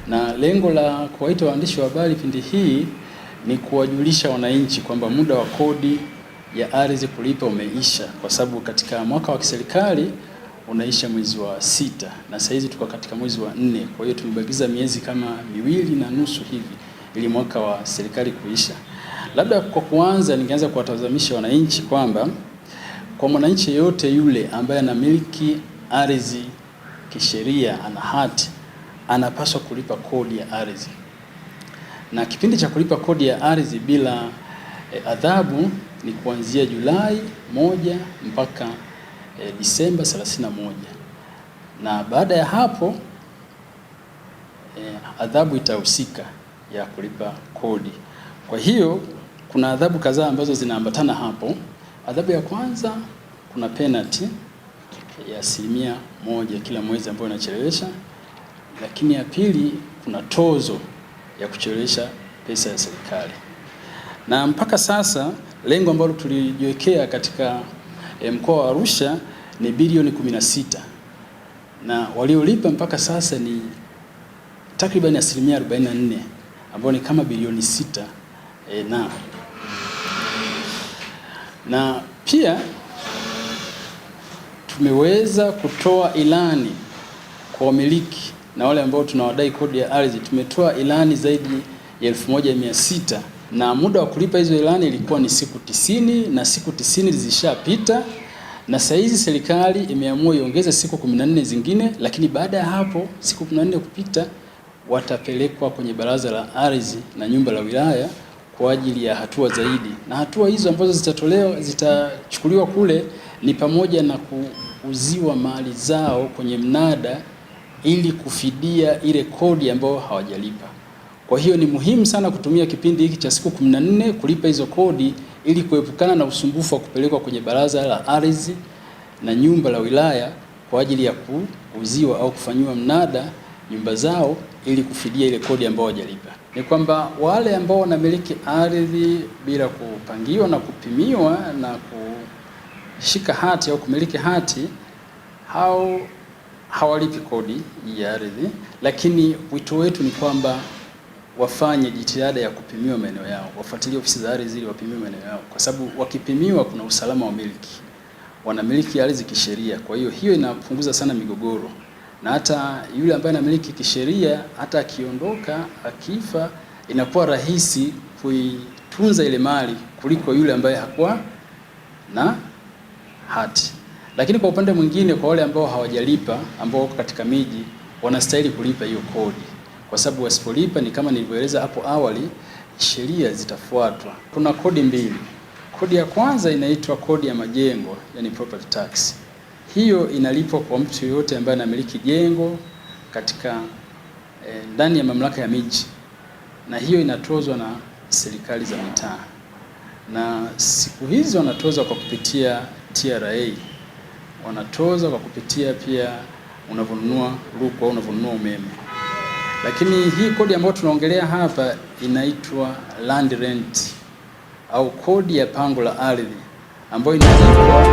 na lengo la kuwaita waandishi wa habari pindi hii ni kuwajulisha wananchi kwamba muda wa kodi ya ardhi kulipa umeisha, kwa sababu katika mwaka wa kiserikali unaisha mwezi wa 6 na sasa hizi tuko katika mwezi wa 4. Kwa hiyo tumebakiza miezi kama 2.5 hivi ili mwaka wa serikali kuisha. Labda kwa kuanza, ningeanza kuwatazamisha wananchi kwamba kwa mwananchi yeyote yule ambaye anamiliki ardhi kisheria, ana hati, anapaswa kulipa kodi ya ardhi, na kipindi cha kulipa kodi ya ardhi bila adhabu ni kuanzia Julai 1 mpaka Disemba 31, na baada ya hapo adhabu itahusika ya kulipa kodi. Kwa hiyo kuna adhabu kadhaa ambazo zinaambatana hapo. Adhabu ya kwanza, kuna penalty ya 1% kila mwezi ambayo inachelewesha, lakini ya pili kuna tozo ya kuchelewesha pesa ya serikali. Na mpaka sasa lengo ambalo tulijiwekea katika mkoa wa Arusha ni bilioni 16, na waliolipa mpaka sasa ni takriban 44%, ambao ni kama bilioni 6 na pia tumeweza kutoa ilani kwa wamiliki na wale ambao tunawadai kodi ya ardhi. Tumetoa ilani zaidi ya 1600, na muda wa kulipa hizo ilani ilikuwa ni siku 90, na siku 90 zilishapita, na sasa hizi serikali imeamua iongeze siku 14 zingine, lakini baada ya hapo siku 14 kupita watapelekwa kwenye baraza la ardhi na nyumba la wilaya kwa ajili ya hatua zaidi. Na hatua hizo ambazo zitachukuliwa kule ni pamoja na kuuziwa mali zao kwenye mnada ili kufidia ile kodi ambayo hawajalipa. Kwa hiyo ni muhimu sana kutumia kipindi hiki cha siku 14 kulipa hizo kodi ili kuepukana na usumbufu wa kupelekwa kwenye baraza la ardhi na nyumba la wilaya kwa ajili ya kuuziwa au kufanyiwa mnada nyumba zao ili kufidia ile kodi ambayo hawajalipa. Ni kwamba wale ambao wanamiliki ardhi bila kupangiwa na kupimiwa na kushika hati au kumiliki hati, hao hawalipi kodi ya ardhi, lakini wito wetu ni kwamba wafanye jitihada ya kupimiwa maeneo yao, wafuatilie ofisi za ardhi ili wapimiwe maeneo yao, kwa sababu wakipimiwa kuna usalama wa miliki, wanamiliki ardhi kisheria. Kwa hiyo hiyo inapunguza sana migogoro, na hata yule ambaye anamiliki kisheria, hata akiondoka, akifa, inakuwa rahisi kuitunza ile mali kuliko yule ambaye hakuwa na hati. Lakini kwa upande mwingine, kwa wale ambao hawajalipa, ambao wako katika miji, wanastahili kulipa hiyo kodi, kwa sababu wasipolipa, ni kama nilivyoeleza hapo awali, sheria zitafuatwa. Kuna kodi mbili. Kodi ya kwanza inaitwa kodi ya majengo, yani property tax. Hiyo inalipwa kwa mtu yoyote ambaye anamiliki jengo katika ndani ya mamlaka ya miji, na hiyo inatozwa na serikali za mitaa, na siku hizi wanatoza kwa kupitia TRA, wanatoza kwa kupitia pia unavyonunua luku au unavyonunua umeme. Lakini hii kodi ambayo tunaongelea hapa inaitwa land rent au kodi ya pango la ardhi, ambayo inalipwa